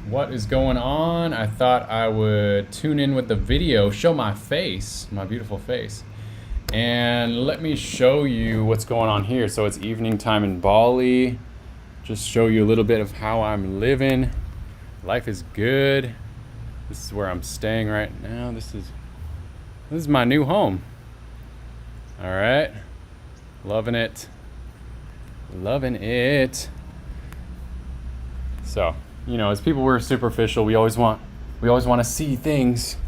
What is going on? I thought I would tune in with the video, show my face, my beautiful face, and let me show you what's going on here. So it's evening time in Bali. Just show you a little bit of how I'm living. Life is good. This is where I'm staying right now. This is my new home. All right. Loving it. Loving it. So, you know, as people, we're superficial. We always want to see things.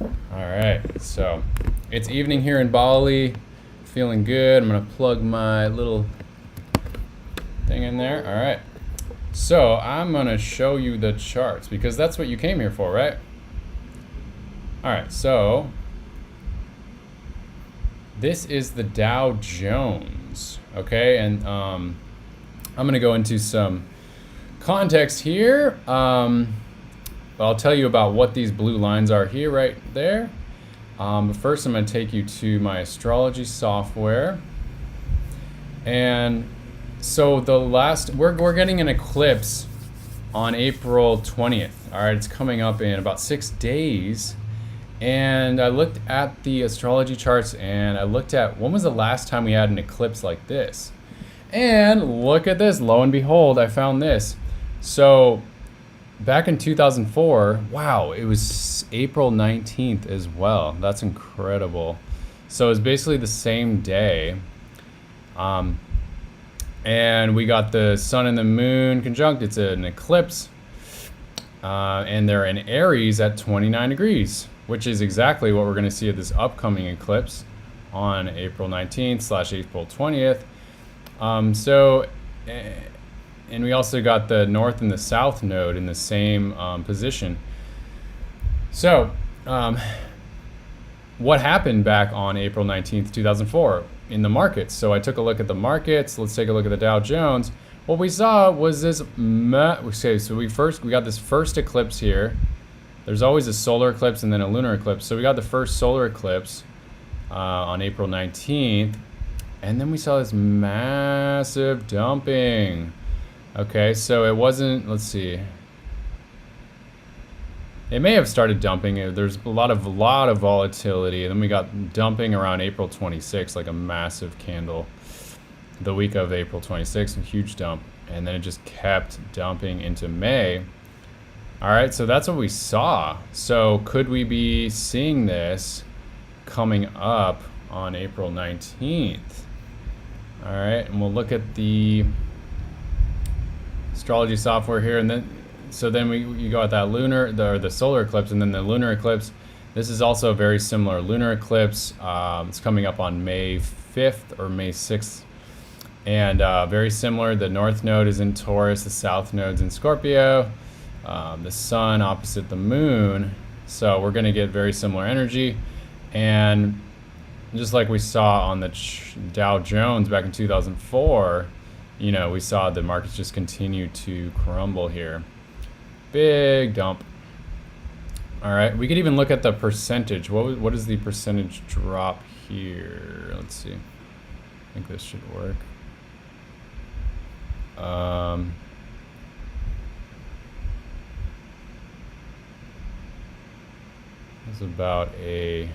All right, so it's evening here in Bali. Feeling good. I'm gonna plug my little thing in there. All right. So I'm gonna show you the charts because that's what you came here for, right? All right. So this is the Dow Jones. Okay, and I'm gonna go into some context here. I'll tell you about what these blue lines are here, right there. But first, I'm going to take you to my astrology software. And so we're getting an eclipse on April 20th. All right, it's coming up in about 6 days. And I looked at the astrology charts and I looked at when was the last time we had an eclipse like this. And look at this, lo and behold, I found this. So back in 2004, wow, it was April 19th as well. That's incredible. So it's basically the same day. And we got the sun and the moon conjunct. It's an eclipse. And they're in Aries at 29 degrees, which is exactly what we're going to see at this upcoming eclipse on April 19th / April 20th. And we also got the north and the south node in the same position. So, what happened back on April 19th, 2004 in the markets? So I took a look at the markets. Let's take a look at the Dow Jones. What we saw was this, so we got this first eclipse here. There's always a solar eclipse and then a lunar eclipse. So we got the first solar eclipse on April 19th. And then we saw this massive dumping. Okay, so it wasn't, let's see. It may have started dumping. There's a lot of volatility. And then we got dumping around April 26th, like a massive candle. The week of April 26th, a huge dump. And then it just kept dumping into May. All right, so that's what we saw. So could we be seeing this coming up on April 19th? All right, and we'll look at the astrology software here, and then you go at that the solar eclipse, and then the lunar eclipse. This is also a very similar lunar eclipse. It's coming up on May 5th or May 6th, and very similar. The north node is in Taurus, the south node's in Scorpio. The sun opposite the moon, so we're going to get very similar energy, and just like we saw on the Dow Jones back in 2004, you know, we saw the markets just continue to crumble here. Big dump. All right, we could even look at the percentage. What is the percentage drop here? Let's see. I think this should work. It's about a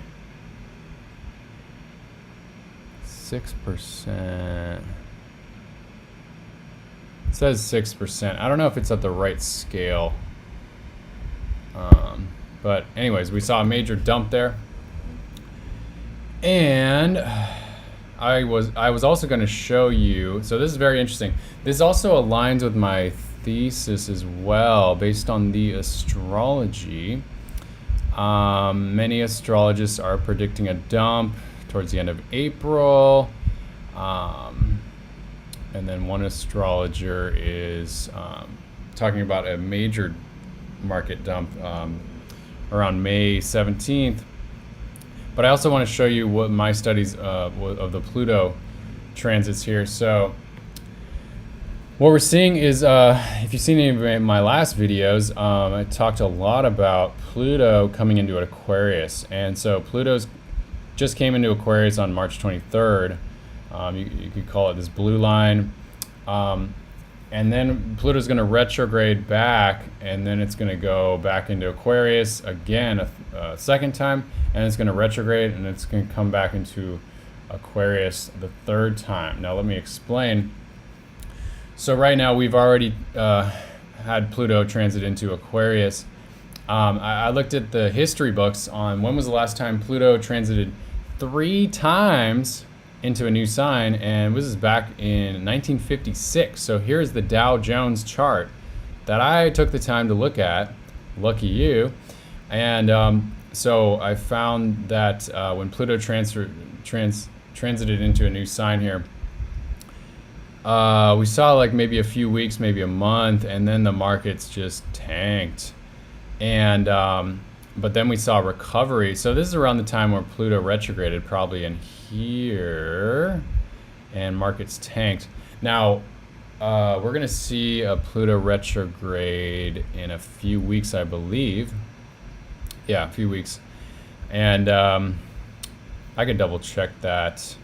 6%. It says 6%. I don't know if it's at the right scale. But anyways, we saw a major dump there. And I was also going to show you, so this is very interesting. This also aligns with my thesis as well, based on the astrology. Many astrologists are predicting a dump towards the end of April. And then one astrologer is talking about a major market dump around May 17th. But I also want to show you what my studies of the Pluto transits here. So what we're seeing is, if you've seen any of my last videos, I talked a lot about Pluto coming into an Aquarius. And so Pluto's just came into Aquarius on March 23rd. You could call it this blue line. and then Pluto's going to retrograde back, and then it's going to go back into Aquarius again a second time, and it's going to retrograde, and it's going to come back into Aquarius the third time. Now let me explain. So right now we've already had Pluto transit into Aquarius. I looked at the history books on when was the last time Pluto transited 3 times into a new sign, and this is back in 1956. So here's the Dow Jones chart that I took the time to look at. Lucky you. And so I found that when Pluto transited into a new sign here, we saw like maybe a few weeks, maybe a month, and then the markets just tanked. And but then we saw recovery. So this is around the time where Pluto retrograded, probably in here, and markets tanked. Now we're gonna see a Pluto retrograde in a few weeks, I believe. Yeah, a few weeks. And I could double check that.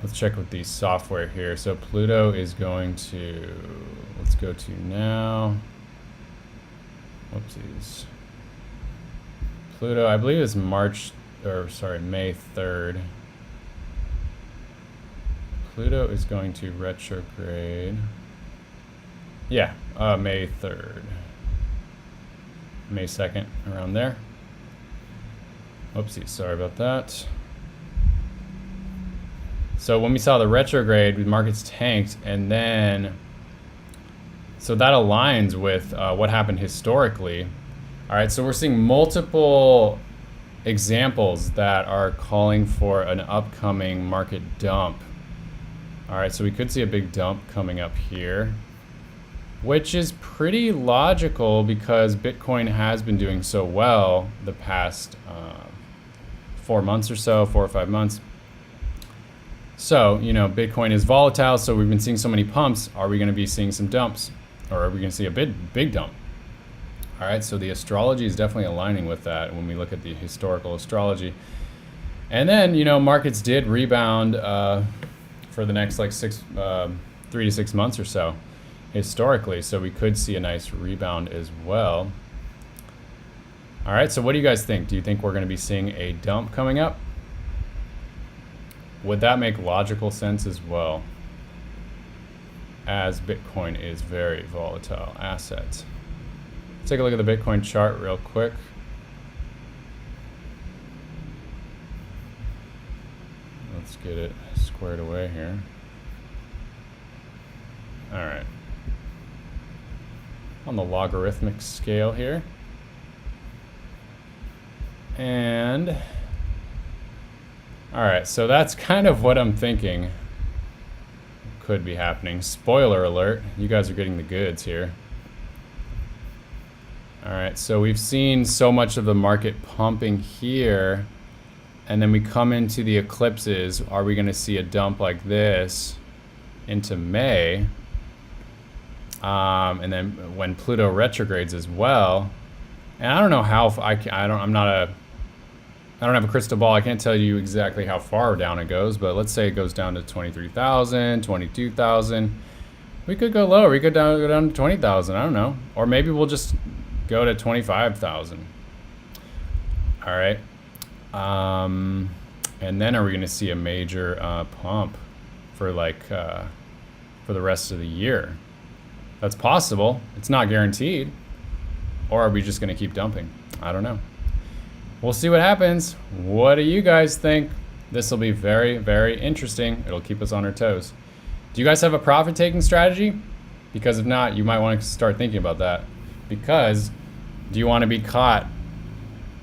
Let's check with the software here. So Pluto is going to, let's go to now. Whoopsies. Pluto, I believe is May 3rd. Pluto is going to retrograde. Yeah, May 3rd. May 2nd, around there. Whoopsies, sorry about that. So when we saw the retrograde, the markets tanked, and then, so that aligns with what happened historically. All right, so we're seeing multiple examples that are calling for an upcoming market dump. All right, so we could see a big dump coming up here, which is pretty logical because Bitcoin has been doing so well the past 4 months or so, 4 or 5 months. So, you know, Bitcoin is volatile, so we've been seeing so many pumps. Are we going to be seeing some dumps? Or are we going to see a big dump? All right, so the astrology is definitely aligning with that when we look at the historical astrology. And then, you know, markets did rebound for the next like 3 to 6 months or so historically, so we could see a nice rebound as well. All right, so what do you guys think? Do you think we're going to be seeing a dump coming up? Would that make logical sense as well, as Bitcoin is very volatile asset? Let's take a look at the Bitcoin chart real quick. Let's get it squared away here. All right. On the logarithmic scale here. And all right, so that's kind of what I'm thinking could be happening. Spoiler alert, you guys are getting the goods here. All right, so we've seen so much of the market pumping here, and then we come into the eclipses. Are we going to see a dump like this into May? And then when Pluto retrogrades as well, and I don't know how I don't have a crystal ball. I can't tell you exactly how far down it goes, but let's say it goes down to 23,000, 22,000. We could go lower. We could go down to 20,000. I don't know. Or maybe we'll just go to 25,000. All right. And then are we going to see a major pump for for the rest of the year? That's possible. It's not guaranteed. Or are we just going to keep dumping? I don't know. We'll see what happens. What do you guys think? This will be very, very interesting. It'll keep us on our toes. Do you guys have a profit-taking strategy? Because if not, you might want to start thinking about that. Because do you want to be caught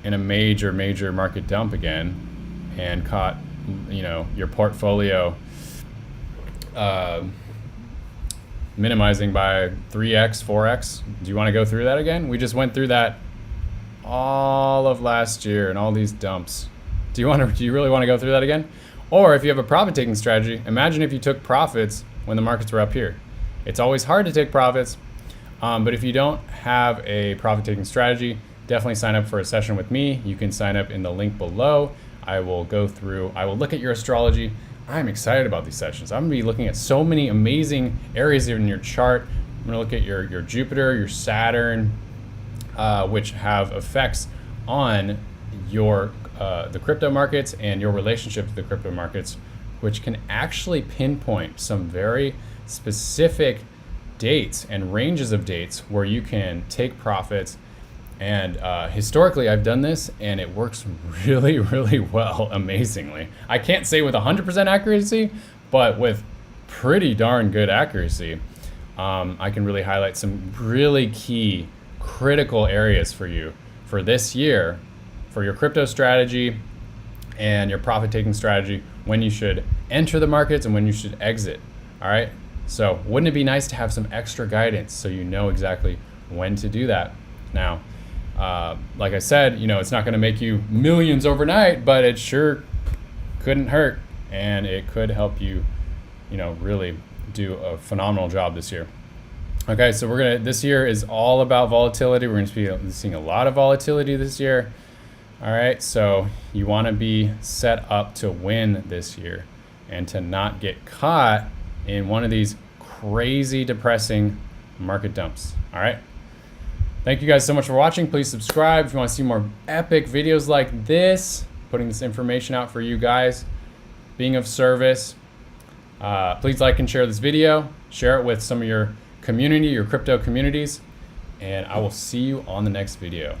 in a major market dump again and caught, you know, your portfolio minimizing by 3x, 4x? Do you want to go through that again? We just went through that all of last year and all these dumps. Do you really want to go through that again? Or if you have a profit-taking strategy, imagine if you took profits when the markets were up here. It's always hard to take profits, but if you don't have a profit-taking strategy, definitely sign up for a session with me. You can sign up in the link below. I will look at your astrology. I'm excited about these sessions. I'm gonna be looking at so many amazing areas in your chart. I'm gonna look at your Jupiter, your Saturn, which have effects on your the crypto markets and your relationship to the crypto markets, which can actually pinpoint some very specific dates and ranges of dates where you can take profits. And historically, I've done this and it works really, really well, amazingly. I can't say with 100% accuracy, but with pretty darn good accuracy, I can really highlight some really key, critical areas for you for this year, for your crypto strategy and your profit-taking strategy, when you should enter the markets and when you should exit, all right? So wouldn't it be nice to have some extra guidance so you know exactly when to do that? Now, like I said, it's not going to make you millions overnight, but it sure couldn't hurt, and it could help you, really do a phenomenal job this year. Okay, so this year is all about volatility. We're going to be seeing a lot of volatility this year. All right, so you want to be set up to win this year and to not get caught in one of these crazy depressing market dumps. All right. Thank you guys so much for watching. Please subscribe if you want to see more epic videos like this, putting this information out for you guys, being of service. Please like and share this video. Share it with some of your community, your crypto communities, and I will see you on the next video.